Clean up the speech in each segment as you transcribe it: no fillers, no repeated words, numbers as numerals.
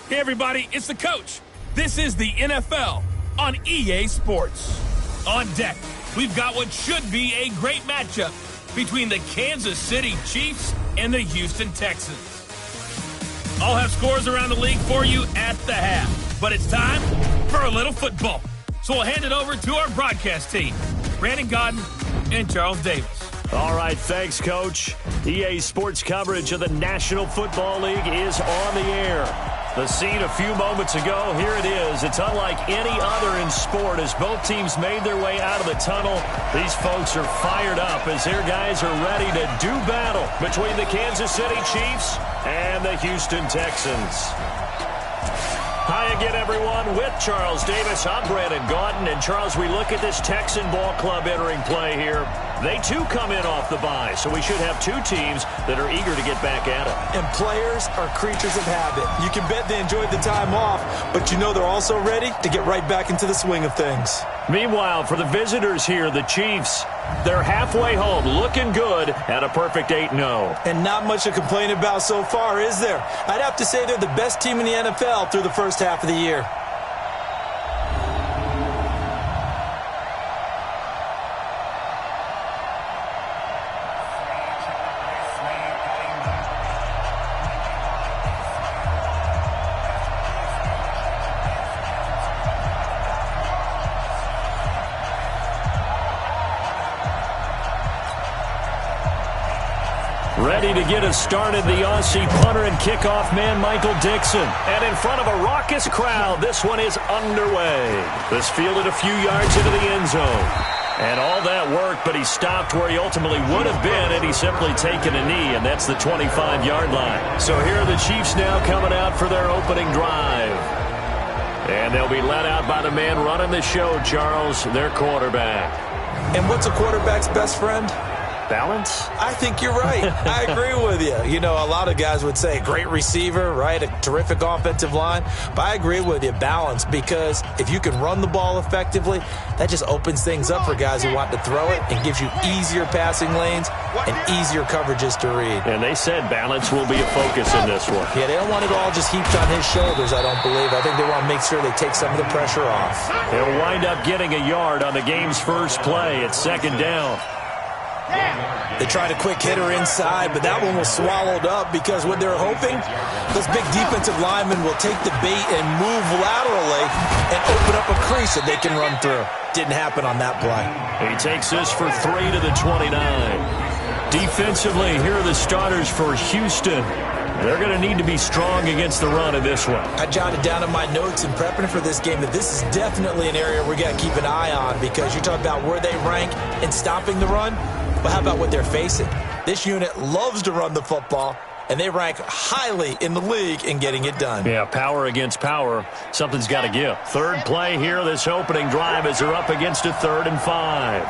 Hey everybody, it's the coach. This is the NFL on EA Sports. On deck, we've got what should be a great matchup between the Kansas City Chiefs and the Houston Texans. I'll have scores around the league for you at the half, but it's time for a little football. So we'll hand it over to our broadcast team, Brandon Godden and Charles Davis. All right, thanks, Coach. EA Sports coverage of the National Football League is on the air. The scene a few moments ago, here it is. It's unlike any other in sport as both teams made their way out of the tunnel. These folks are fired up as their guys are ready to do battle between the Kansas City Chiefs and the Houston Texans. Hi again, everyone. With Charles Davis, I'm Brandon Godden. And, Charles, we look at this Texan ball club entering play here. They, too, come in off the bye, so we should have two teams that are eager to get back at it. And players are creatures of habit. You can bet they enjoyed the time off, but you know they're also ready to get right back into the swing of things. Meanwhile, for the visitors here, the Chiefs, they're halfway home, looking good at a perfect 8-0. And not much to complain about so far, is there? I'd have to say they're the best team in the NFL through the first half of the year. Ready to get us started, the Aussie punter and kickoff man, Michael Dixon. And in front of a raucous crowd, this one is underway. This fielded a few yards into the end zone. And all that worked, but he stopped where he ultimately would have been had he simply taken a knee, and that's the 25-yard line. So here are the Chiefs now coming out for their opening drive. And they'll be led out by the man running the show, Charles, their quarterback. And what's a quarterback's best friend? Balance? I think you're right. I agree with you. You know, a lot of guys would say great receiver, right? A terrific offensive line. But I agree with you, balance, because if you can run the ball effectively, that just opens things up for guys who want to throw it and gives you easier passing lanes and easier coverages to read. And they said balance will be a focus in this one. Yeah, they don't want it all just heaped on his shoulders, I don't believe. I think they want to make sure they take some of the pressure off. He'll wind up getting a yard on the game's first play. It's second down. They tried a quick hitter inside, but that one was swallowed up because what they're hoping, those big defensive linemen will take the bait and move laterally and open up a crease that they can run through. Didn't happen on that play. He takes this for 3 to the 29. Defensively, here are the starters for Houston. They're going to need to be strong against the run in this one. I jotted down in my notes in prepping for this game that this is definitely an area we got to keep an eye on because you talk about where they rank in stopping the run. But how about what they're facing? This unit loves to run the football, and they rank highly in the league in getting it done. Yeah, power against power. Something's got to give. Third play here, this opening drive as they're up against a 3rd and 5.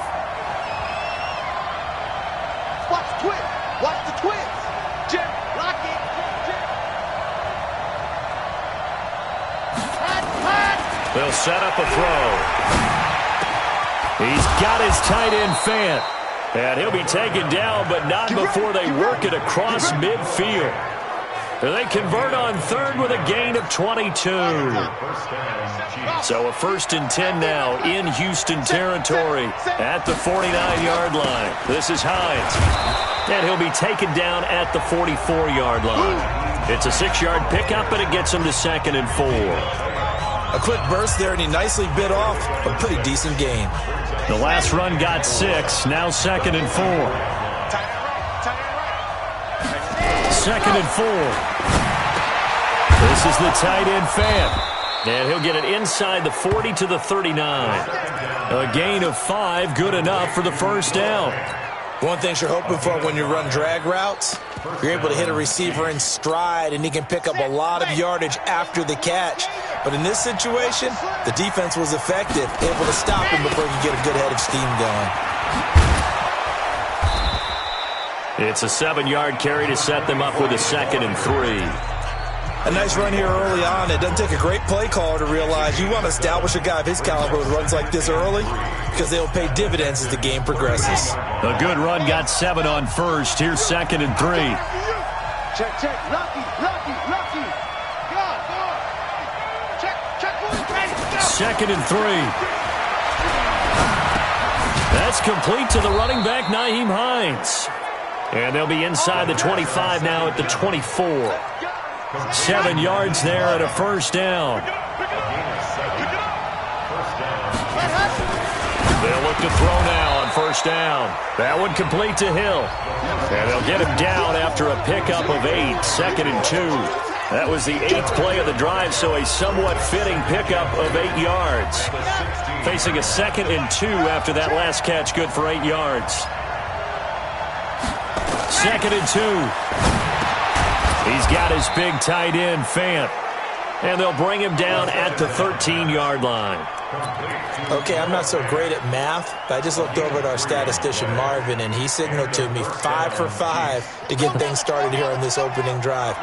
Watch the twins. Watch the twins. Jim, lock it. Jim. They'll set up a throw. He's got his tight end Fant. And he'll be taken down, but not before they work it across midfield. And they convert on 3rd with a gain of 22. So a 1st and 10 now in Houston territory at the 49-yard line. This is Hines. And he'll be taken down at the 44-yard line. It's a 6-yard pickup, and it gets him to 2nd and 4. A quick burst there, and he nicely bit off a pretty decent gain. The last run got 6, now 2nd and 4. 2nd and 4. This is the tight end Fant. And he'll get it inside the 40 to the 39. A gain of 5, good enough for the first down. One thing you're hoping for when you run drag routes, you're able to hit a receiver in stride, and he can pick up a lot of yardage after the catch. But in this situation, the defense was effective, able to stop him before he could get a good head of steam going. It's a 7-yard carry to set them up with a 2nd and 3. A nice run here early on. It doesn't take a great play caller to realize you want to establish a guy of his caliber who runs like this early because they'll pay dividends as the game progresses. A good run got 7 on 1st. Here's 2nd and 3. Check, check. Lucky, lucky, lucky. God, God. 2nd and 3. That's complete to the running back, Nyheim Hines. And they'll be inside the 25 now at the 24. 7 yards there at a first down. They'll look to throw now on first down. That one complete to Hill. And they'll get him down after a pickup of 8, 2nd and 2. That was the 8th play of the drive, so a somewhat fitting pickup of 8 yards. Facing a 2nd and 2 after that last catch, good for 8 yards. 2nd and 2. He's got his big tight end, Fant. And they'll bring him down at the 13-yard line. Okay, I'm not so great at math, but I just looked over at our statistician, Marvin, and he signaled to me 5 for 5 to get things started here on this opening drive.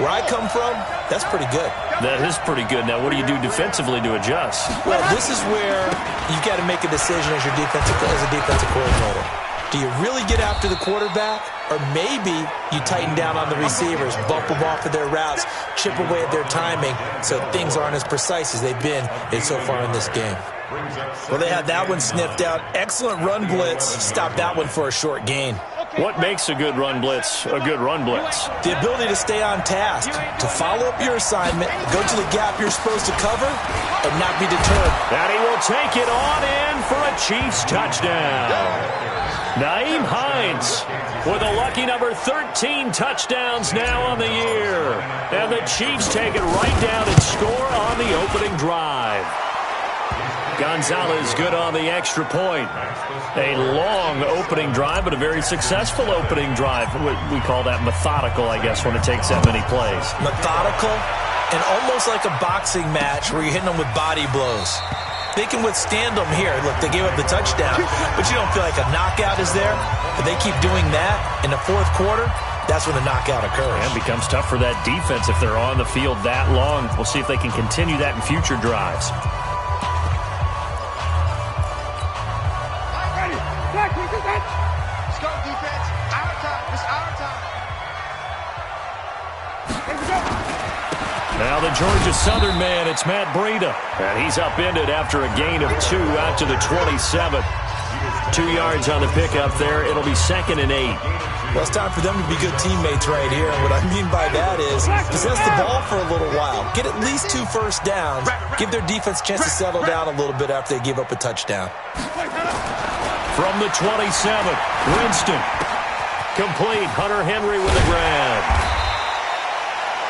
Where I come from, that's pretty good. That is pretty good. Now, what do you do defensively to adjust? Well, this is where you've got to make a decision as a defensive coordinator. Do you really get after the quarterback, or maybe you tighten down on the receivers, bump them off of their routes, chip away at their timing so things aren't as precise as they've been so far in this game? Well, they had that one sniffed out. Excellent run blitz. Stop that one for a short gain. What makes a good run blitz a good run blitz? The ability to stay on task, to follow up your assignment, go to the gap you're supposed to cover, and not be deterred. And he will take it on in for a Chiefs touchdown. Nyheim Hines with a lucky number 13 touchdowns now on the year. And the Chiefs take it right down and score on the opening drive. Gonzalez good on the extra point. A long opening drive, but a very successful opening drive. We call that methodical, I guess, when it takes that many plays. Methodical and almost like a boxing match where you're hitting them with body blows. They can withstand them here. Look, they gave up the touchdown, but you don't feel like a knockout is there. But they keep doing that in the fourth quarter. That's when the knockout occurs. And it becomes tough for that defense if they're on the field that long. We'll see if they can continue that in future drives. Let's go, defense. Our time. It's our time. Now the Georgia Southern man, it's Matt Breida. And he's upended after a gain of 2 out to the 27. 2 yards on the pickup there. It'll be 2nd and 8. Well, it's time for them to be good teammates right here. And what I mean by that is possess the ball for a little while. Get at least 2 first downs. Give their defense a chance to settle down a little bit after they give up a touchdown. From the 27, Winston. Complete. Hunter Henry with a grab.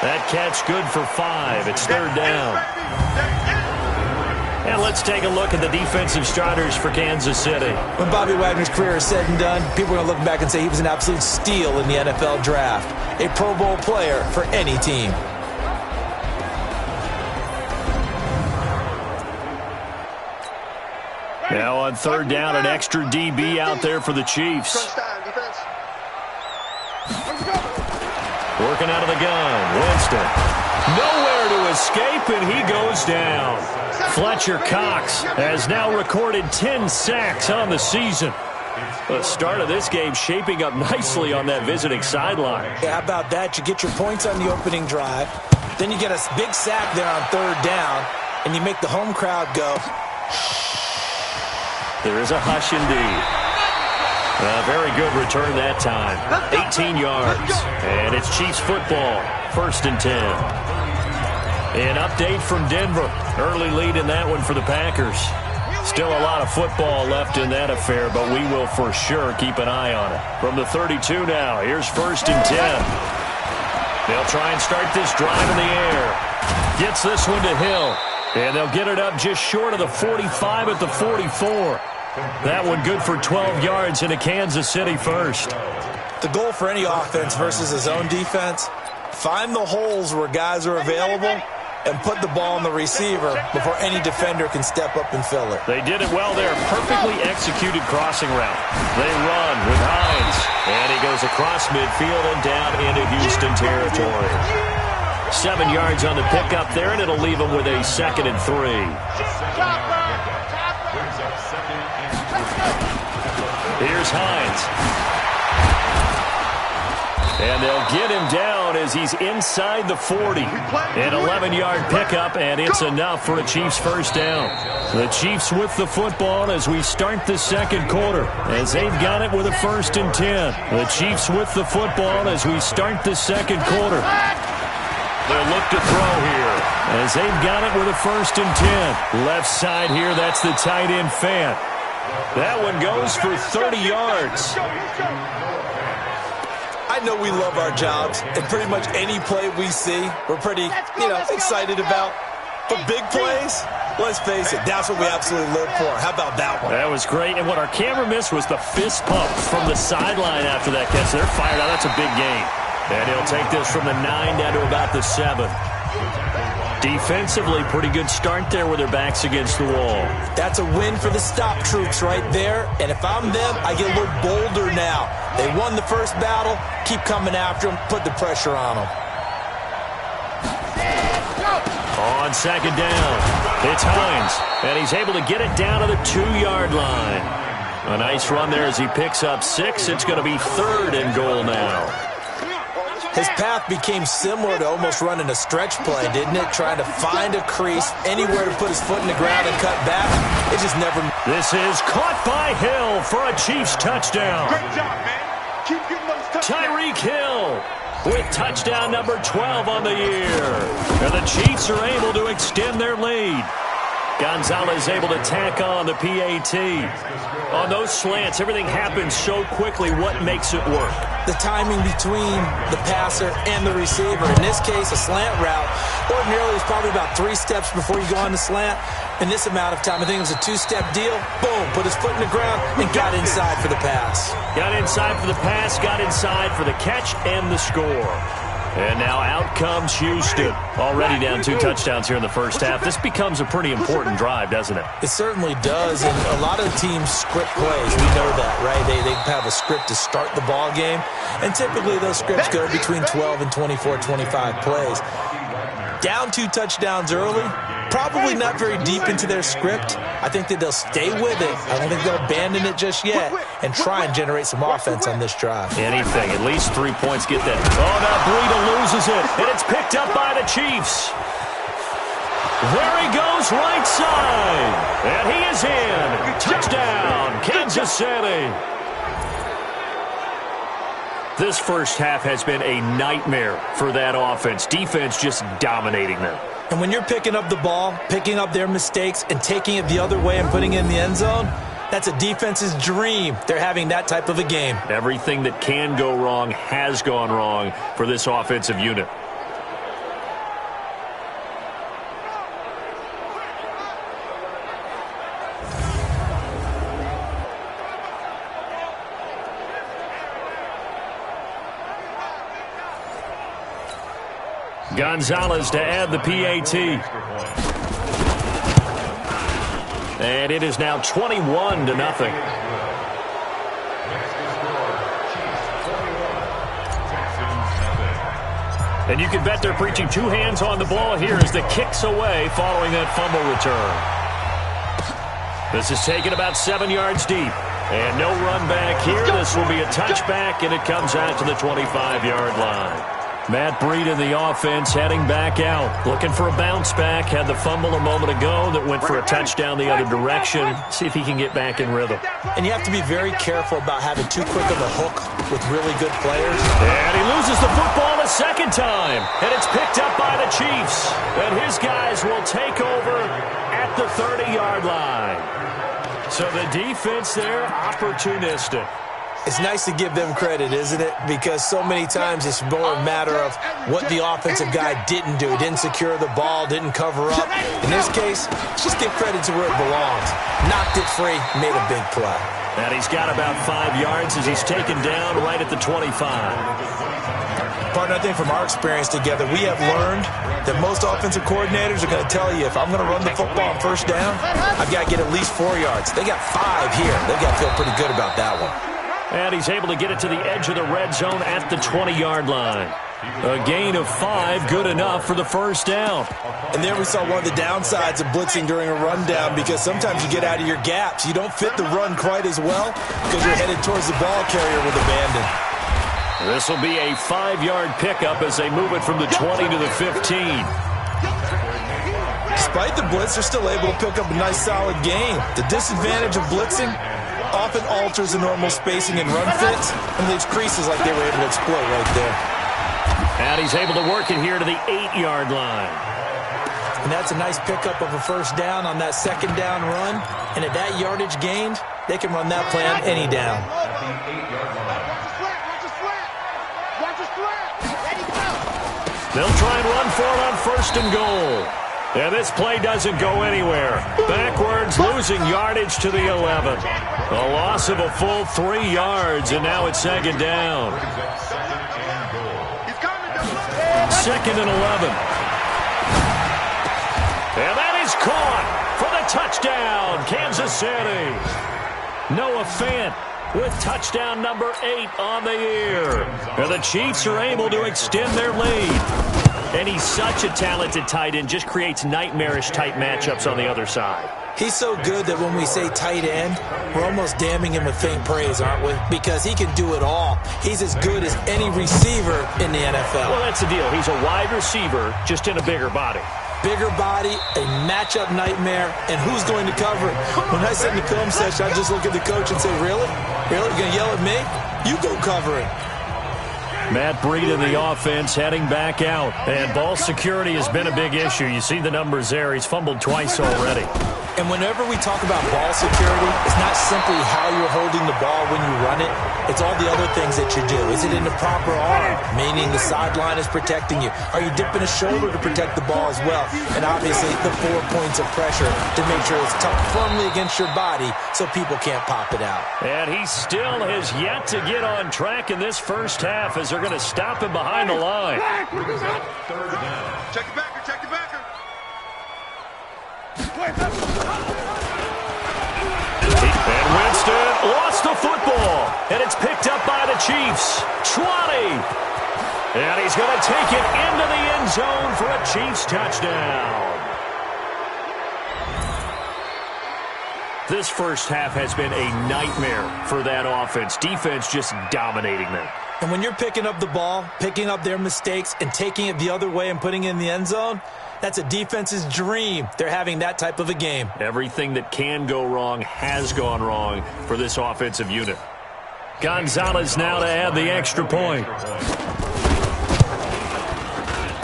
That catch good for 5. It's 3rd down. And let's take a look at the defensive starters for Kansas City. When Bobby Wagner's career is said and done, people are going to look back and say he was an absolute steal in the NFL draft. A Pro Bowl player for any team. Now on 3rd down, an extra DB out there for the Chiefs. Working out of the gun, Winston. Nowhere to escape, and he goes down. Fletcher Cox has now recorded 10 sacks on the season. The start of this game shaping up nicely on that visiting sideline. Yeah, how about that? You get your points on the opening drive. Then you get a big sack there on 3rd down, and you make the home crowd go. There is a hush indeed. A very good return that time. 18 yards. And it's Chiefs football. 1st and 10. An update from Denver. Early lead in that one for the Packers. Still a lot of football left in that affair, but we will for sure keep an eye on it. From the 32 now, here's 1st and 10. They'll try and start this drive in the air. Gets this one to Hill. And they'll get it up just short of the 45 at the 44. That one good for 12 yards into Kansas City 1st. The goal for any offense versus his own defense, find the holes where guys are available and put the ball on the receiver before any defender can step up and fill it. They did it well there. Perfectly executed crossing route. They run with Hines. And he goes across midfield and down into Houston territory. 7 yards on the pickup there, and it'll leave him with a 2nd and 3. Here's Hines. And they'll get him down as he's inside the 40. An 11-yard pickup, and it's enough for a Chiefs first down. The Chiefs with the football as we start the second quarter, as they've got it with a 1st and 10. The Chiefs with the football as we start the second quarter. They'll look to throw here as they've got it with a 1st and 10. Left side here, that's the tight end Fant. That one goes for 30 yards. I know we love our jobs, and pretty much any play we see, we're pretty, excited about. But big plays, let's face it, that's what we absolutely live for. How about that one? That was great, and what our camera missed was the fist pump from the sideline after that catch. They're fired out. That's a big gain. And he'll take this from the 9 down to about the 7. Defensively, pretty good start there with their backs against the wall. That's a win for the stop troops right there. And if I'm them, I get a little bolder now. They won the first battle. Keep coming after them. Put the pressure on them. On second down, it's Hines. And he's able to get it down to the 2-yard line. A nice run there as he picks up 6. It's going to be 3rd and goal now. His path became similar to almost running a stretch play, didn't it? Trying to find a crease, anywhere to put his foot in the ground and cut back. It just never... This is caught by Hill for a Chiefs touchdown. Great job, man. Keep getting those touchdowns. Tyreek Hill with touchdown number 12 on the year. And the Chiefs are able to extend their lead. Gonzalez able to tack on the PAT. On those slants, everything happens so quickly. What makes it work? The timing between the passer and the receiver. In this case, a slant route. Ordinarily, it's probably about 3 steps before you go on the slant. In this amount of time, I think it was a 2-step deal. Boom, put his foot in the ground and got inside for the pass. Got inside for the pass, got inside for the catch and the score. And now out comes Houston. Already down 2 touchdowns here in the first half. This becomes a pretty important drive, doesn't it? It certainly does, and a lot of teams script plays. We know that, right? They have a script to start the ball game, and typically those scripts go between 12 and 24, 25 plays. Down 2 touchdowns early, probably not very deep into their script. I think that they'll stay with it. I don't think they'll abandon it just yet and try and generate some offense on this drive. Anything, at least 3 points, get that. Oh, now Breida loses it, and it's picked up by the Chiefs. There he goes, right side, and he is in. Touchdown, Kansas City. This first half has been a nightmare for that offense. Defense just dominating them. And when you're picking up the ball, picking up their mistakes, and taking it the other way and putting it in the end zone, that's a defense's dream. They're having that type of a game. Everything that can go wrong has gone wrong for this offensive unit. Gonzalez to add the PAT. And it is now 21-0. And you can bet they're preaching 2 hands on the ball here as the kick's away following that fumble return. This is taken about 7 yards deep. And no run back here. This will be a touchback, and it comes out to the 25-yard line. Matt Breida in the offense heading back out. Looking for a bounce back. Had the fumble a moment ago that went for a touchdown the other direction. See if he can get back in rhythm. And you have to be very careful about having too quick of a hook with really good players. And he loses the football a second time. And it's picked up by the Chiefs. And his guys will take over at the 30-yard line. So the defense there, opportunistic. It's nice to give them credit, isn't it? Because so many times it's more a matter of what the offensive guy didn't do. He didn't secure the ball, didn't cover up. In this case, just give credit to where it belongs. Knocked it free, made a big play. And he's got about 5 yards as he's taken down right at the 25. Partner, I think from our experience together, we have learned that most offensive coordinators are going to tell you, if I'm going to run the football on first down, I've got to get at least 4 yards. They got 5 here. They've got to feel pretty good about that one. And he's able to get it to the edge of the red zone at the 20-yard line. A gain of 5, good enough for the first down. And there we saw one of the downsides of blitzing during a rundown, because sometimes you get out of your gaps. You don't fit the run quite as well because you're headed towards the ball carrier with abandon. This will be a 5-yard pickup as they move it from the 20 to the 15. Despite the blitz, they're still able to pick up a nice, solid gain. The disadvantage of blitzing often alters the normal spacing and run fits and leaves creases like they were able to exploit right there. And he's able to work it here to the 8-yard line. And that's a nice pickup of a first down on that second down run. And at that yardage gained, they can run that play on any down. They'll try and run for it on first and goal. And this play doesn't go anywhere. Backwards, losing yardage to the 11. A loss of a full 3 yards, and now it's second down. Second and 11. And that is caught for the touchdown, Kansas City. Noah Fant with touchdown number 8 on the year. And the Chiefs are able to extend their lead. And he's such a talented tight end, just creates nightmarish-type matchups on the other side. He's so good that when we say tight end, we're almost damning him with faint praise, aren't we? Because he can do it all. He's as good as any receiver in the NFL. Well, that's the deal. He's a wide receiver, just in a bigger body. Bigger body, a matchup nightmare, and who's going to cover it? When I sit in the film session, I just look at the coach and say, really? Really? You're going to yell at me? You go cover it. Matt Breed in the offense heading back out. And ball security has been a big issue. You see the numbers there. He's fumbled twice already. And whenever we talk about ball security, it's not simply how you're holding the ball when you run it. It's all the other things that you do. Is it in the proper arm, meaning the sideline is protecting you? Are you dipping a shoulder to protect the ball as well? And obviously the 4 points of pressure to make sure it's tucked firmly against your body so people can't pop it out. And he still has yet to get on track in this first half as they're going to stop him behind the line. Third down. Check the backer, check the backer. And Winston lost the football. And it's picked up by the Chiefs. 20. And he's going to take it into the end zone for a Chiefs touchdown. This first half has been a nightmare for that offense. Defense just dominating them. And when you're picking up the ball, picking up their mistakes, and taking it the other way and putting it in the end zone, that's a defense's dream. They're having that type of a game. Everything that can go wrong has gone wrong for this offensive unit. Gonzalez now to add the extra point.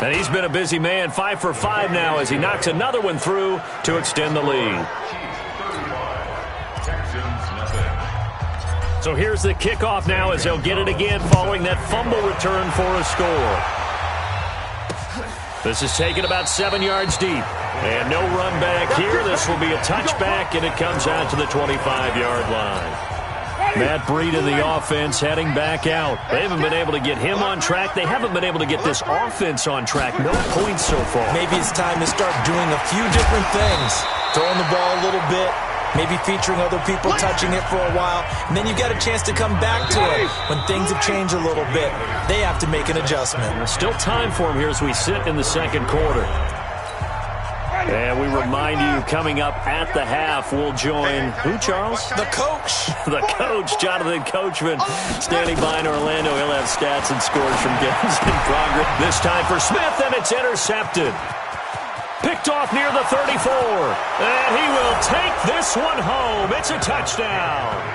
And he's been a busy man, 5 for 5 now as he knocks another one through to extend the lead. So here's the kickoff now as they'll get it again following that fumble return for a score. This is taken about 7 yards deep. And no run back here. This will be a touchback, and it comes out to the 25-yard line. Matt Breed in the offense heading back out. They haven't been able to get him on track. They haven't been able to get this offense on track. No points so far. Maybe it's time to start doing a few different things. Throwing the ball a little bit. Maybe featuring other people touching it for a while. And then you get a chance to come back to it. When things have changed a little bit, they have to make an adjustment. Still time for him here as we sit in the second quarter. And we remind you, coming up at the half, we'll join who, Charles? The coach. The coach, Jonathan Coachman, standing by in Orlando. He'll have stats and scores from games in progress. This time for Smith, and it's intercepted. Picked off near the 34. And he will take this one home. It's a touchdown.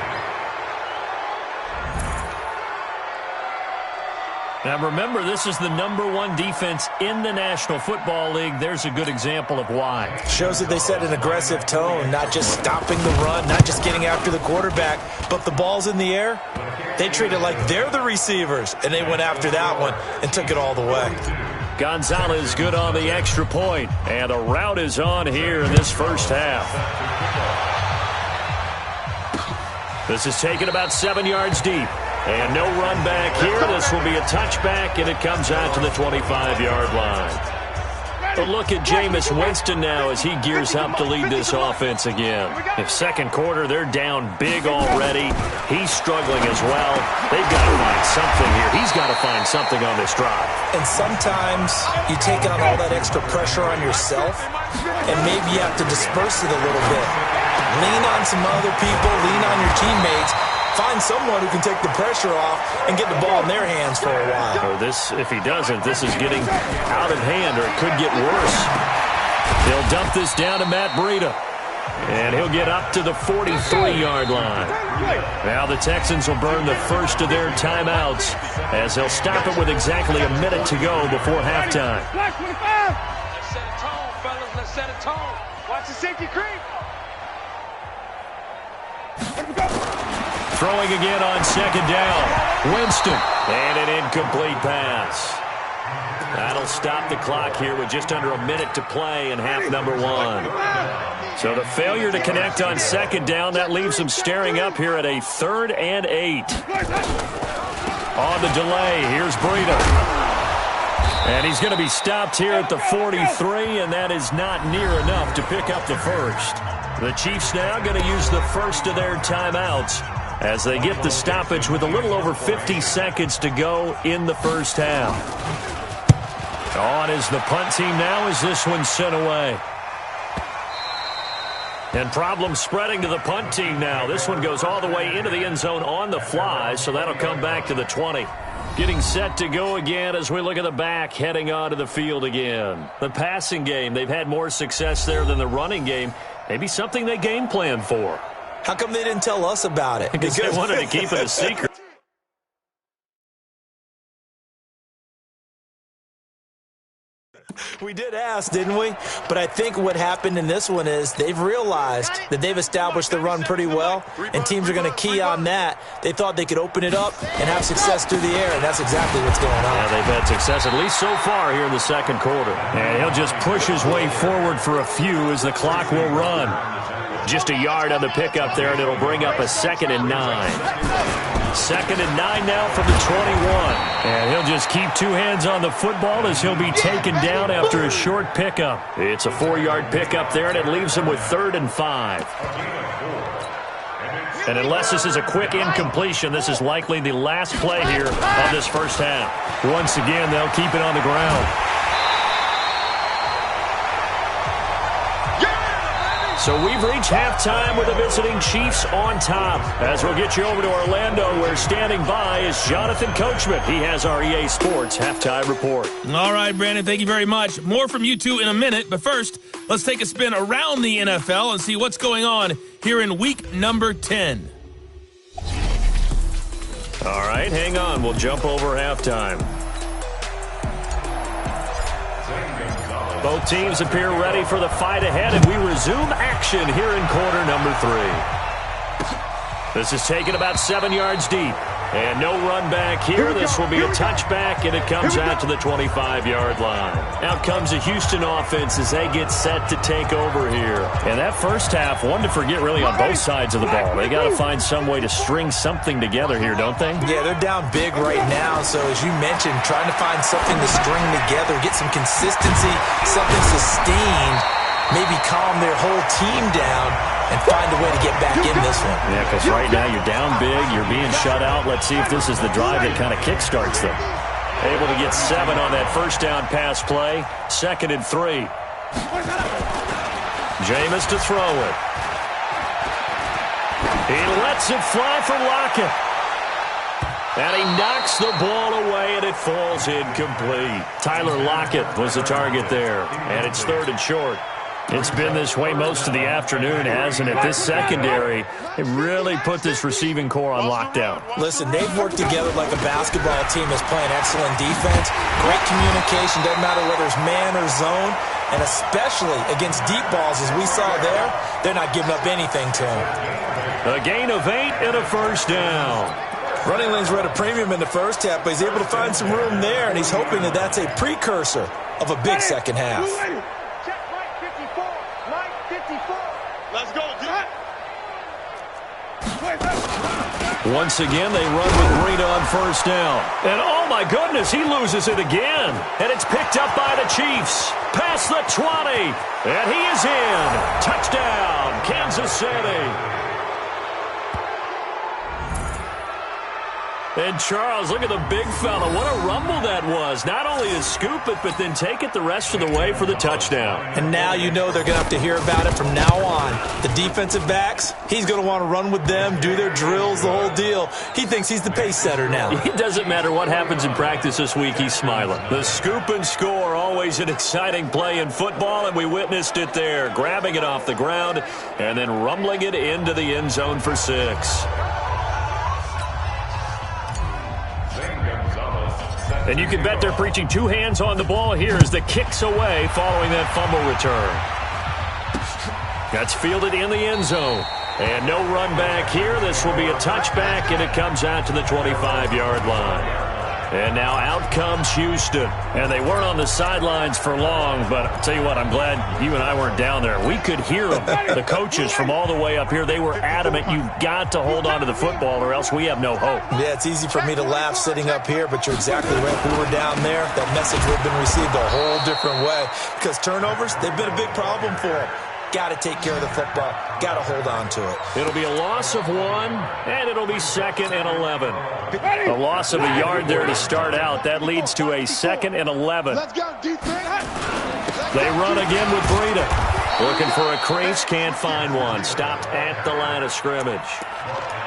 Now remember, this is the #1 defense in the National Football League. There's a good example of why. Shows that they set an aggressive tone, not just stopping the run, not just getting after the quarterback, but the ball's in the air. They treat it like they're the receivers, and they went after that one and took it all the way. Gonzalez good on the extra point, and a route is on here in this first half. This is taken about 7 yards deep. And no run back here. This will be a touchback, and it comes out to the 25-yard line. But look at Jameis Winston now as he gears up to lead this offense again. If second quarter, they're down big already. He's struggling as well. They've got to find something here. He's got to find something on this drive. And sometimes you take on all that extra pressure on yourself, and maybe you have to disperse it a little bit. Lean on some other people, lean on your teammates, find someone who can take the pressure off and get the ball in their hands for a while. Or if he doesn't, this is getting out of hand, or it could get worse. They'll dump this down to Matt Breida. And he'll get up to the 43-yard line. Now the Texans will burn the first of their timeouts as they'll stop it with exactly a minute to go before halftime. Let's set a tone, fellas. Let's set a tone. Watch the safety creep. Throwing again on second down. Winston. And an incomplete pass. That'll stop the clock here with just under a minute to play in half number 1. So the failure to connect on second down, that leaves them staring up here at a 3rd and 8. On the delay, here's Breida. And he's going to be stopped here at the 43, and that is not near enough to pick up the first. The Chiefs now going to use the first of their timeouts as they get the stoppage with a little over 50 seconds to go in the first half. On is the punt team now as this one's sent away. And problems spreading to the punt team now. This one goes all the way into the end zone on the fly, so that'll come back to the 20. Getting set to go again as we look at the back, heading onto the field again. The passing game, they've had more success there than the running game. Maybe something they game planned for. How come they didn't tell us about it? Because they wanted to keep it a secret. We did ask, didn't we? But I think what happened in this one is they've realized that they've established the run pretty well, and teams are going to key on that. They thought they could open it up and have success through the air, and that's exactly what's going on. Yeah, they've had success, at least so far here in the second quarter. And he'll just push his way forward for a few as the clock will run. Just a yard on the pickup there, and it'll bring up a 2nd and 9. 2nd and 9 now from the 21. And he'll just keep two hands on the football as he'll be taken down after a short pickup. It's a 4-yard pickup there, and it leaves him with 3rd and 5. And unless this is a quick incompletion, this is likely the last play here of this first half. Once again, they'll keep it on the ground. So we've reached halftime with the visiting Chiefs on top. As we'll get you over to Orlando, where standing by is Jonathan Coachman. He has our EA Sports halftime report. All right, Brandon, thank you very much. More from you two in a minute, but first, let's take a spin around the NFL and see what's going on here in week number 10. All right, hang on. We'll jump over halftime. Both teams appear ready for the fight ahead, and we resume action here in quarter number 3. This is taken about 7 yards deep. And no run back here. This will be a touchback, and it comes out to the 25-yard line. Out comes the Houston offense as they get set to take over here. And that first half, one to forget really on both sides of the ball. They got to find some way to string something together here, don't they? Yeah, they're down big right now. So as you mentioned, trying to find something to string together, get some consistency, something sustained, maybe calm their whole team down and find a way to get back in this one. Yeah, because right now you're down big, you're being shut out. Let's see if this is the drive that kind of kickstarts them. Able to get 7 on that first down pass play. 2nd and 3. Jameis to throw it. He lets it fly for Lockett. And he knocks the ball away, and it falls incomplete. Tyler Lockett was the target there, and it's 3rd and short. It's been this way most of the afternoon, hasn't it? This secondary, it really put this receiving core on lockdown. Listen, they've worked together like a basketball team that's playing excellent defense. Great communication, doesn't matter whether it's man or zone. And especially against deep balls, as we saw there, they're not giving up anything to them. A gain of 8 and a first down. Running lanes were at a premium in the first half, but he's able to find some room there, and he's hoping that that's a precursor of a big second half. Let's go, dude. Once again, they run with Breida on first down. And oh my goodness, he loses it again. And it's picked up by the Chiefs. Past the 20. And he is in. Touchdown, Kansas City. And Charles, look at the big fella. What a rumble that was. Not only to scoop it, but then take it the rest of the way for the touchdown. And now you know they're going to have to hear about it from now on. The defensive backs, he's going to want to run with them, do their drills, the whole deal. He thinks he's the pace setter now. It doesn't matter what happens in practice this week, he's smiling. The scoop and score, always an exciting play in football, and we witnessed it there. Grabbing it off the ground and then rumbling it into the end zone for 6. And you can bet they're preaching 2 hands on the ball here as the kick's away following that fumble return. That's fielded in the end zone. And no run back here. This will be a touchback, and it comes out to the 25-yard line. And now out comes Houston. And they weren't on the sidelines for long, but I'll tell you what, I'm glad you and I weren't down there. We could hear them. The coaches from all the way up here, they were adamant, you've got to hold on to the football or else we have no hope. Yeah, it's easy for me to laugh sitting up here, but you're exactly right. If we were down there, that message would have been received a whole different way. Because turnovers, they've been a big problem for them. Got to take care of the football. Got to hold on to it. It'll be a loss of 1, and it'll be 2nd and 11. A loss of a yard there to start out. That leads to a 2nd and 11. Let's go, defense. They run again with Breida. Looking for a crease, can't find one. Stopped at the line of scrimmage.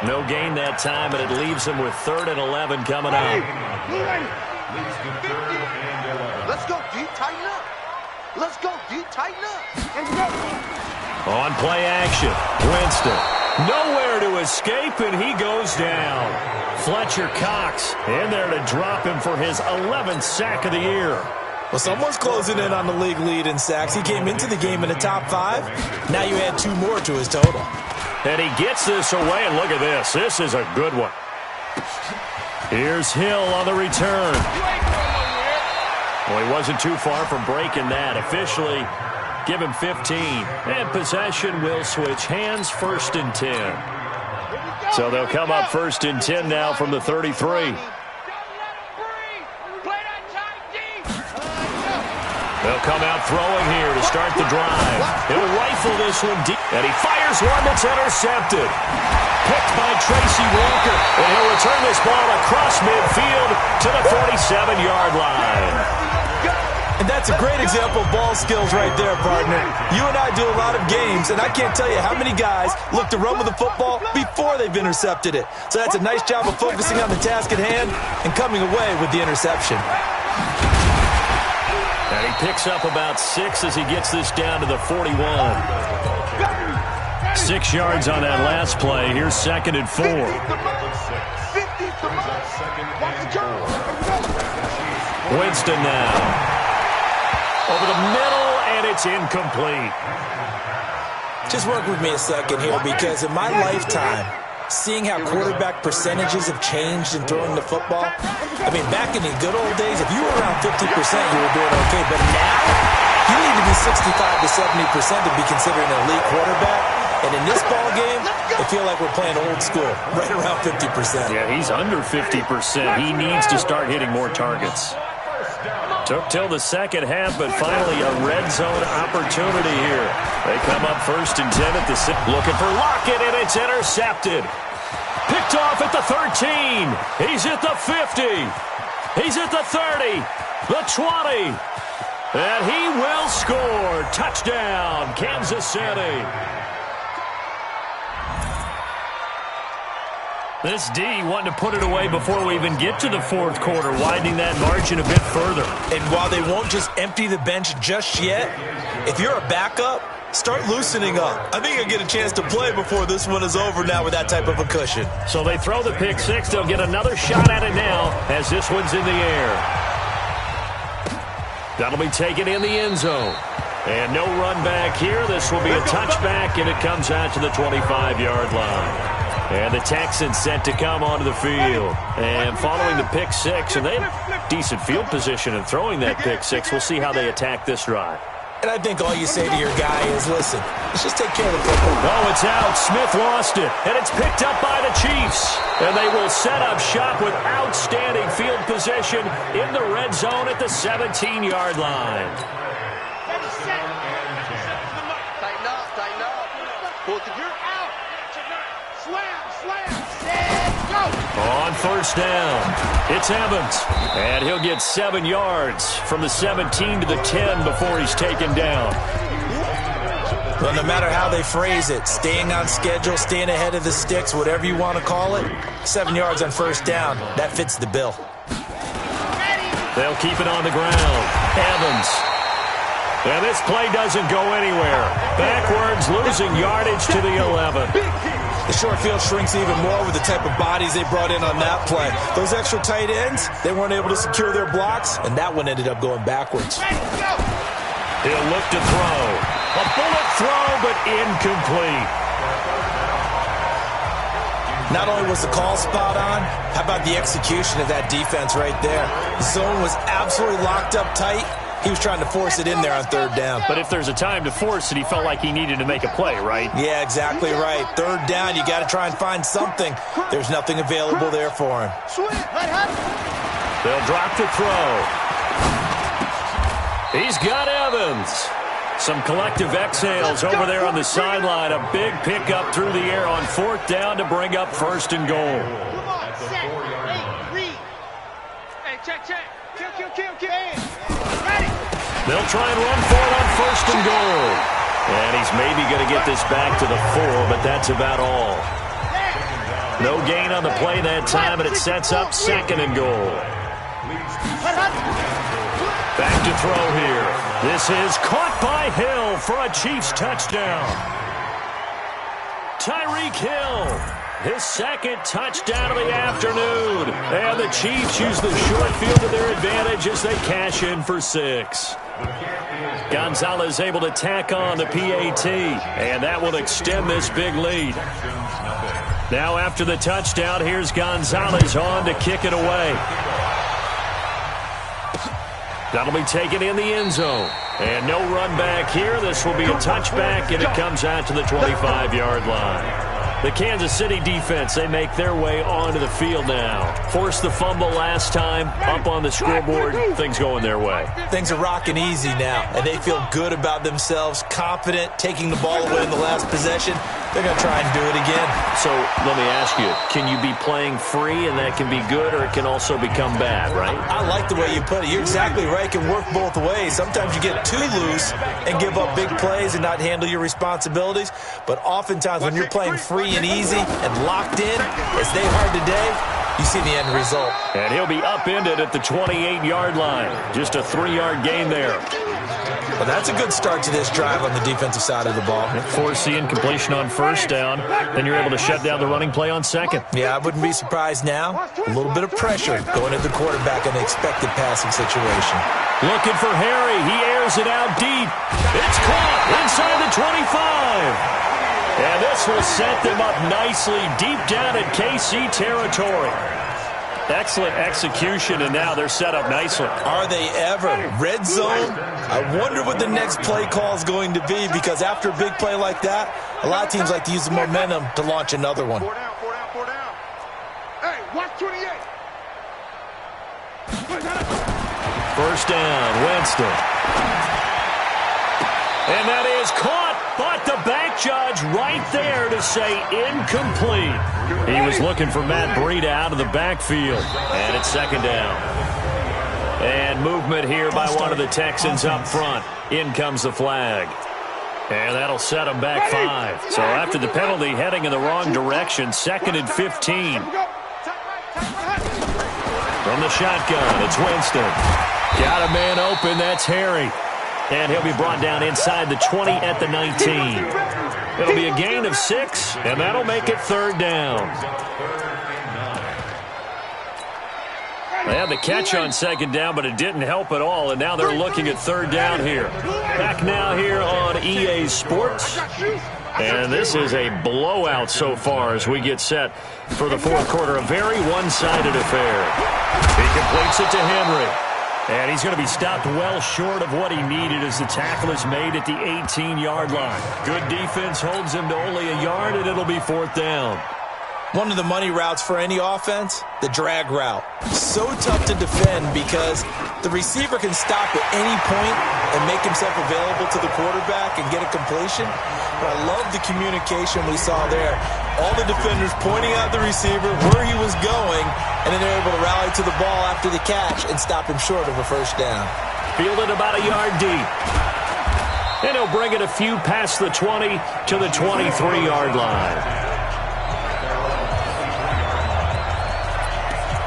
No gain that time, and it leaves them with 3rd and 11 coming up. Let's go, deep, tighten up. Let's go, deep, tighten up. Let's go. On play action, Winston. Nowhere to escape, and he goes down. Fletcher Cox in there to drop him for his 11th sack of the year. Well, someone's closing in on the league lead in sacks. He came into the game in the top 5. Now you add 2 more to his total. And he gets this away, and look at this. This is a good one. Here's Hill on the return. Well, he wasn't too far from breaking that. Officially, give him 15. And possession will switch hands, 1st and 10. So they'll come up 1st and 10 now from the 33. They'll come out throwing here to start the drive. He'll rifle this one deep. And he fires one that's intercepted. Picked by Tracy Walker. And he'll return this ball across midfield to the 47-yard line. And that's a great example of ball skills right there, partner. You and I do a lot of games, and I can't tell you how many guys look to run with the football before they've intercepted it. So that's a nice job of focusing on the task at hand and coming away with the interception. And he picks up about 6 as he gets this down to the 41. 6 yards on that last play. Here's 2nd and 4. Winston now. Over the middle, and it's incomplete. Just work with me a second here, because in my lifetime, seeing how quarterback percentages have changed in throwing the football, I mean, back in the good old days, if you were around 50%, you were doing okay. But now, you need to be 65 to 70% to be considered an elite quarterback. And in this ball game, I feel like we're playing old school, right around 50%. Yeah, he's under 50%. He needs to start hitting more targets. Took till the second half, but finally a red zone opportunity here. They come up 1st and 10 at the 6. Looking for Lockett, and it's intercepted. Picked off at the 13. He's at the 50. He's at the 30. The 20. And he will score. Touchdown, Kansas City. This D wanting to put it away before we even get to the 4th quarter, widening that margin a bit further. And while they won't just empty the bench just yet, if you're a backup, start loosening up. I think you'll get a chance to play before this one is over now with that type of a cushion. So they throw the pick 6. They'll get another shot at it now as this one's in the air. That'll be taken in the end zone. And no run back here. This will be a touchback, and it comes out to the 25-yard line. And the Texans set to come onto the field. And following the pick 6, and they have decent field position in throwing that pick 6. We'll see how they attack this drive. And I think all you say to your guy is, listen, let's just take care of the football. Oh, it's out. Smith lost it. And it's picked up by the Chiefs. And they will set up shop with outstanding field position in the red zone at the 17-yard line. Tighten up, tighten up. Pull the gear out. Slam, slam, set, go. On first down, it's Evans. And he'll get 7 yards from the 17 to the 10 before he's taken down. Well, no matter how they phrase it, staying on schedule, staying ahead of the sticks, whatever you want to call it, 7 yards on first down, that fits the bill. They'll keep it on the ground. Evans. And this play doesn't go anywhere. Backwards, losing yardage to the 11. The short field shrinks even more with the type of bodies they brought in on that play. Those extra tight ends, they weren't able to secure their blocks, and that one ended up going backwards. He'll look to throw. A bullet throw, but incomplete. Not only was the call spot on, how about the execution of that defense right there? The zone was absolutely locked up tight. He was trying to force it in there on third down. But if there's a time to force it, he felt like he needed to make a play, right? Yeah, exactly right. Third down, you got to try and find something. There's nothing available there for him. They'll drop to throw. He's got Evans. Some collective exhales over there on the sideline. A big pickup through the air on fourth down to bring up first and goal. Come on, set, hey, read. Hey, check. Kill. Ready. They'll try and run for it on first and goal. And he's maybe going to get this back to the 4, but that's about all. No gain on the play that time, and it sets up second and goal. Back to throw here. This is caught by Hill for a Chiefs touchdown. Tyreek Hill, his second touchdown of the afternoon. And the Chiefs use the short field to their advantage as they cash in for 6. Gonzalez able to tack on the PAT, and that will extend this big lead. Now after the touchdown, here's Gonzalez on to kick it away. That'll be taken in the end zone. And no run back here. This will be a touchback, and it comes out to the 25-yard line. The Kansas City defense, they make their way onto the field now. Forced the fumble last time, up on the scoreboard, things going their way. Things are rocking easy now, and they feel good about themselves, confident, taking the ball away in the last possession. They're going to try and do it again. So let me ask you, can you be playing free and that can be good, or it can also become bad, right? I like the way you put it. You're exactly right. It can work both ways. Sometimes you get too loose and give up big plays and not handle your responsibilities. But oftentimes when you're playing free and easy and locked in, as they are today, you see the end result. And he'll be upended at the 28-yard line. Just a 3-yard gain there. Well, that's a good start to this drive on the defensive side of the ball. Force the incompletion on first down. Then you're able to shut down the running play on second. Yeah, I wouldn't be surprised now. A little bit of pressure going at the quarterback in the expected passing situation. Looking for Harry. He airs it out deep. It's caught inside the 25. And this will set them up nicely deep down in KC territory. Excellent execution, and now they're set up nicely. Are they ever? Red zone? I wonder what the next play call is going to be, because after a big play like that, a lot of teams like to use the momentum to launch another one. 4 down. Hey, watch 28. First down, Winston. And that is caught, but the back judge right there to say incomplete. He was looking for Matt Breida out of the backfield. And it's second down. And movement here by one of the Texans up front. In comes the flag. And that'll set them back 5. So after the penalty, heading in the wrong direction, second and 15. From the shotgun, it's Winston. Got a man open, that's Harry. And he'll be brought down inside the 20 at the 19. It'll be a gain of 6, and that'll make it third down. They had the catch on second down, but it didn't help at all, and now they're looking at third down here. Back now here on EA Sports. And this is a blowout so far as we get set for the fourth quarter. A very one-sided affair. He completes it to Henry. And he's going to be stopped well short of what he needed as the tackle is made at the 18-yard line. Good defense holds him to only a yard, and it'll be fourth down. One of the money routes for any offense, the drag route. So tough to defend because the receiver can stop at any point and make himself available to the quarterback and get a completion. But I love the communication we saw there. All the defenders pointing out the receiver, where he was going, and then they're able to rally to the ball after the catch and stop him short of a first down. Fielded about a yard deep. And he'll bring it a few past the 20 to the 23-yard line.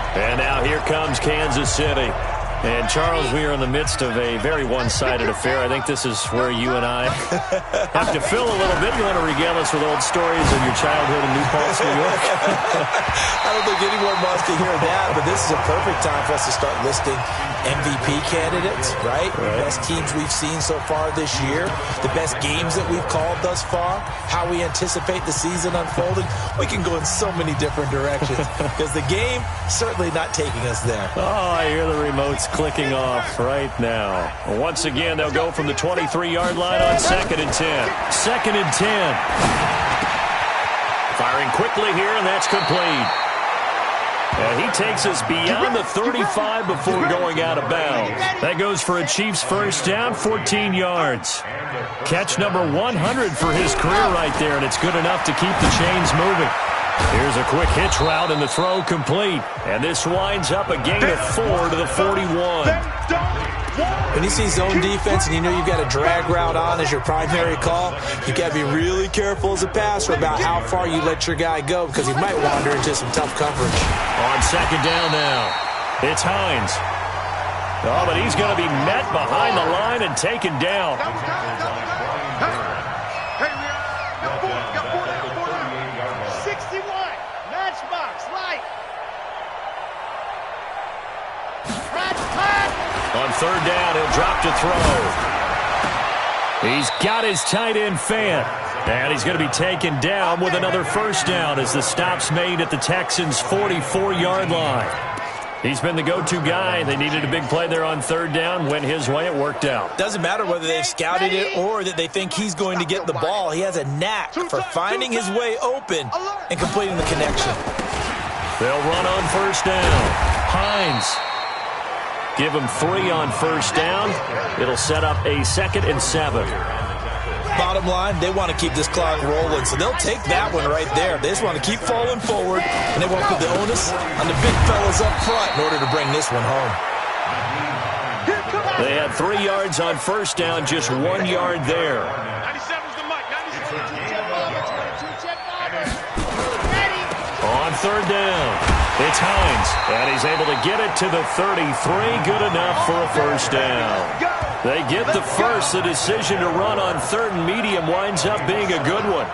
And now here comes Kansas City. And, Charles, we are in the midst of a very one-sided affair. I think this is where you and I have to fill a little bit. You want to regale us with old stories of your childhood in New Paltz, New York? I don't think anyone wants to hear that, but this is a perfect time for us to start listing MVP candidates, right? The best teams we've seen so far this year, the best games that we've called thus far, how we anticipate the season unfolding. We can go in so many different directions because the game certainly not taking us there. Oh, I hear the remotes clicking off right now. Once again, they'll go from the 23-yard line on 2nd and 10. 2nd and 10. Firing quickly here, and that's complete. And he takes us beyond the 35 before going out of bounds. That goes for a Chiefs first down, 14 yards. Catch number 100 for his career right there, and it's good enough to keep the chains moving. Here's a quick hitch route, and the throw complete. And this winds up a gain of 4 to the 41. When you see zone defense and you know you've got a drag route on as your primary call, you've got to be really careful as a passer about how far you let your guy go because he might wander into some tough coverage. On 2nd down now, it's Hines. Oh, but he's going to be met behind the line and taken down. On 3rd down, he'll drop to throw. He's got his tight end fan. And he's going to be taken down with another first down as the stop's made at the Texans' 44-yard line. He's been the go-to guy. They needed a big play there on 3rd down. Went his way. It worked out. Doesn't matter whether they've scouted it or that they think he's going to get the ball. He has a knack for finding his way open and completing the connection. They'll run on 1st down. Hines. Give him 3 on 1st down. It'll set up a 2nd and 7. Bottom line, they want to keep this clock rolling, so they'll take that one right there. They just want to keep falling forward, and they won't put the onus on the big fellas up front in order to bring this one home. They had 3 yards on 1st down, just 1 yard there. 97's the mic. 97. On 3rd down, it's Hines, and he's able to get it to the 33. Good enough for a first down. They get the first. The decision to run on 3rd and medium winds up being a good one.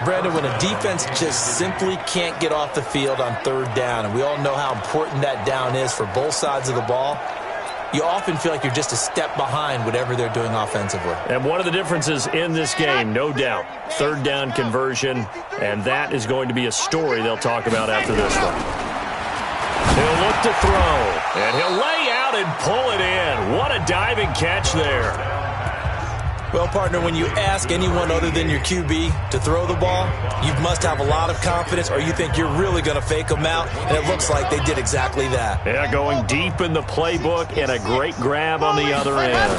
Brandon, when a defense just simply can't get off the field on 3rd down, and we all know how important that down is for both sides of the ball, you often feel like you're just a step behind whatever they're doing offensively. And one of the differences in this game, no doubt, 3rd down conversion, and that is going to be a story they'll talk about after this one. He'll look to throw, and he'll lay out and pull it in. What a diving catch there. Well, partner, when you ask anyone other than your QB to throw the ball, you must have a lot of confidence or you think you're really going to fake them out, and it looks like they did exactly that. Yeah, going deep in the playbook and a great grab on the other end.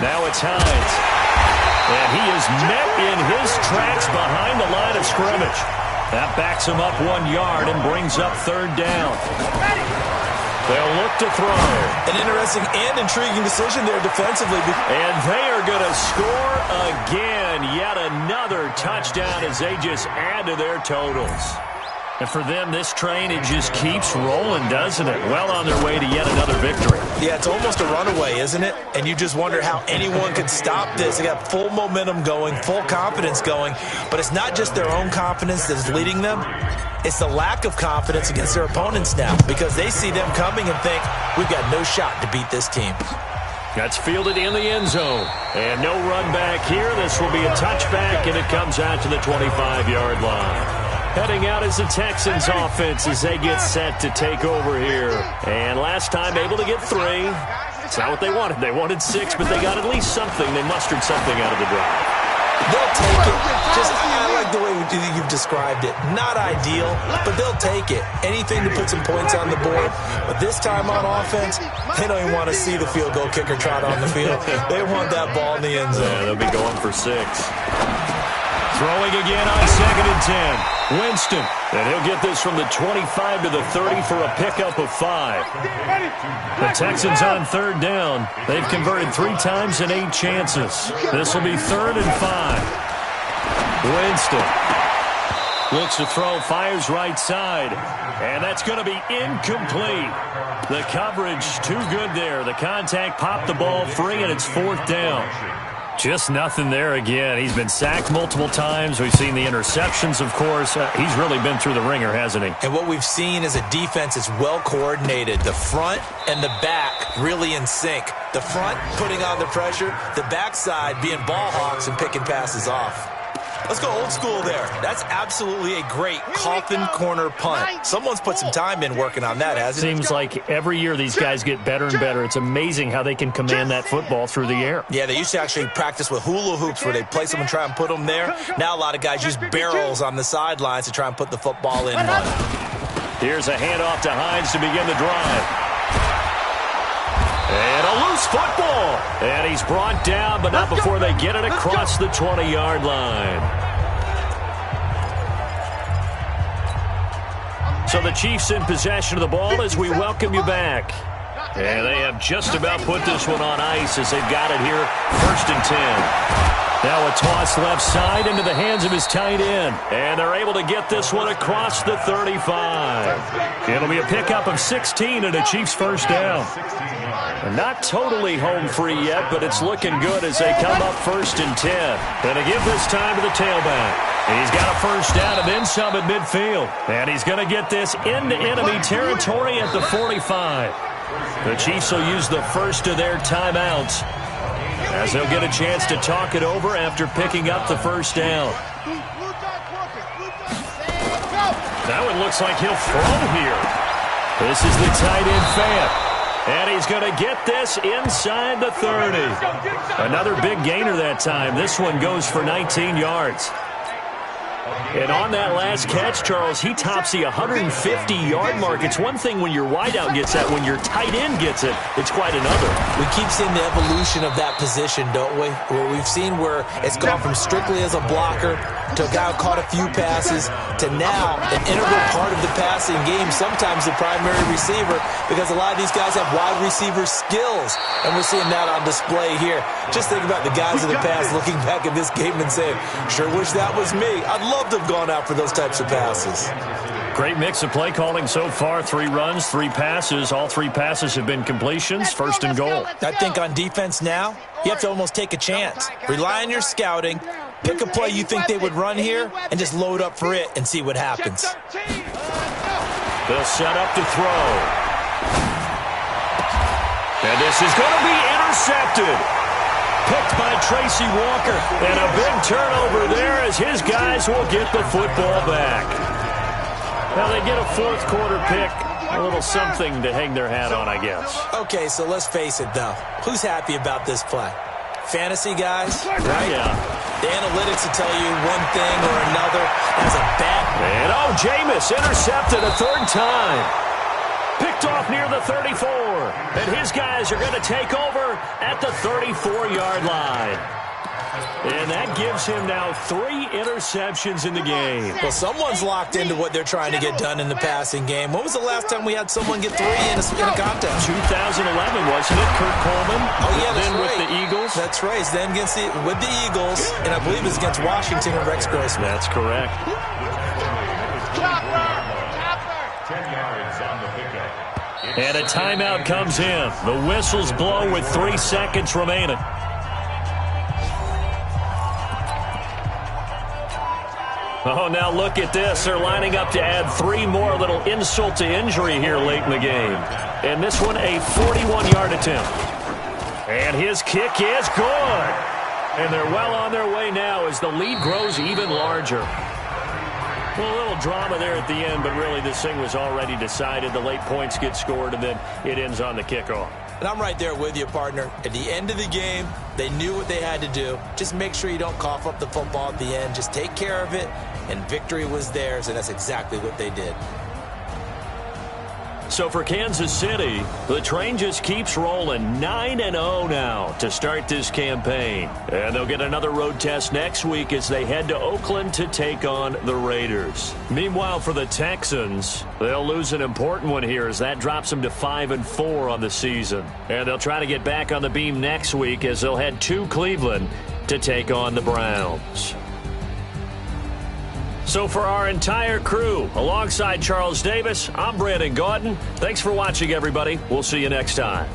Now it's Hines. And he is met in his tracks behind the line of scrimmage. That backs him up 1 yard and brings up 3rd down. They'll look to throw. An interesting and intriguing decision there defensively. And they are going to score again. Yet another touchdown as they just add to their totals. And for them, this train, it just keeps rolling, doesn't it? Well on their way to yet another victory. Yeah, it's almost a runaway, isn't it? And you just wonder how anyone could stop this. They got full momentum going, full confidence going. But it's not just their own confidence that's leading them. It's the lack of confidence against their opponents now because they see them coming and think, we've got no shot to beat this team. That's fielded in the end zone. And no run back here. This will be a touchback, and it comes out to the 25-yard line. Heading out is the Texans offense as they get set to take over here. And last time able to get 3. It's not what they wanted. They wanted 6, but they got at least something. They mustered something out of the drive. They'll take it. I like the way you've described it. Not ideal, but they'll take it. Anything to put some points on the board. But this time on offense, they don't even want to see the field goal kicker trot on the field. They want that ball in the end zone. Yeah, they'll be going for 6. Throwing again on 2nd and 10. Winston. And he'll get this from the 25 to the 30 for a pickup of 5. The Texans on 3rd down. They've converted 3 times in 8 chances. This will be 3rd and 5. Winston looks to throw, fires right side, and that's going to be incomplete. The coverage too good there. The contact popped the ball free, and it's 4th down. Just nothing there again. He's been sacked multiple times. We've seen the interceptions, of course. He's really been through the ringer, hasn't he? And what we've seen is a defense is well coordinated. The front and the back really in sync. The front putting on the pressure, the backside being ball hawks and picking passes off. Let's go old school there. That's absolutely a great coffin corner punt. Someone's put some time in working on that, hasn't it? Seems like every year these guys get better and better. It's amazing how they can command that football through the air. Yeah, they used to actually practice with hula hoops where they place them and try and put them there. Now a lot of guys use barrels on the sidelines to try and put the football in. Here's a handoff to Hines to begin the drive. And a loose football. And he's brought down, but not before they get it across the 20-yard line. So the Chiefs in possession of the ball as we welcome you back. And they have just about put this one on ice as they've got it here, 1st and 10. Now a toss left side into the hands of his tight end. And they're able to get this one across the 35. It'll be a pickup of 16 and a Chiefs 1st down. Not totally home free yet, but it's looking good as they come up 1st and 10. Going to give this time to the tailback. He's got a 1st down and then some at midfield. And he's going to get this into enemy territory at the 45. The Chiefs will use the first of their timeouts as they'll get a chance to talk it over after picking up the 1st down. That one looks like he'll throw here. This is the tight end Fant. And he's going to get this inside the 30. Another big gainer that time. This one goes for 19 yards. And on that last catch, Charles, he tops the 150-yard mark. It's one thing when your wideout gets that. When your tight end gets it, it's quite another. We keep seeing the evolution of that position, don't we? Where we've seen where it's gone from strictly as a blocker to a guy who caught a few passes to now an integral part of the passing game, sometimes the primary receiver, because a lot of these guys have wide receiver skills, and we're seeing that on display here. Just think about the guys of the past looking back at this game and saying, sure wish that was me. I'd love to have gone out for those types of passes. Great mix of play calling so far. 3 runs, 3 passes. All 3 passes have been completions. 1st and goal. I think on defense now, you have to almost take a chance. Rely on your scouting. Pick a play you think they would run here and just load up for it and see what happens. They'll set up to throw. And this is going to be intercepted. Picked by Tracy Walker. And a big turnover there as his guys will get the football back. Now they get a 4th quarter pick. A little something to hang their hat on, I guess. Okay, so let's face it, though. Who's happy about this play? Fantasy guys, right? Yeah. The analytics will tell you one thing or another as a bet. And Jameis intercepted a 3rd time. Picked off near the 34. And his guys are going to take over at the 34-yard line. And that gives him now 3 interceptions in the game. Well, someone's locked into what they're trying to get done in the passing game. When was the last time we had someone get 3 in a contest? 2011, wasn't it? Kurt Coleman. Oh, yeah, that's then right. With the Eagles. That's right. Then with the Eagles, and I believe it's against Washington and Rex Grossman. That's correct. 10 yards on the pickup. And a timeout comes in. The whistles blow with 3 seconds remaining. Oh, now look at this. They're lining up to add 3 more, little insult to injury here late in the game. And this one, a 41-yard attempt. And his kick is good. And they're well on their way now as the lead grows even larger. Well, a little drama there at the end, but really this thing was already decided. The late points get scored, and then it ends on the kickoff. And I'm right there with you, partner. At the end of the game, they knew what they had to do. Just make sure you don't cough up the football at the end. Just take care of it, and victory was theirs, and that's exactly what they did. So for Kansas City, the train just keeps rolling 9-0 now to start this campaign. And they'll get another road test next week as they head to Oakland to take on the Raiders. Meanwhile, for the Texans, they'll lose an important one here as that drops them to 5-4 on the season. And they'll try to get back on the beam next week as they'll head to Cleveland to take on the Browns. So for our entire crew, alongside Charles Davis, I'm Brandon Gaudin. Thanks for watching, everybody. We'll see you next time.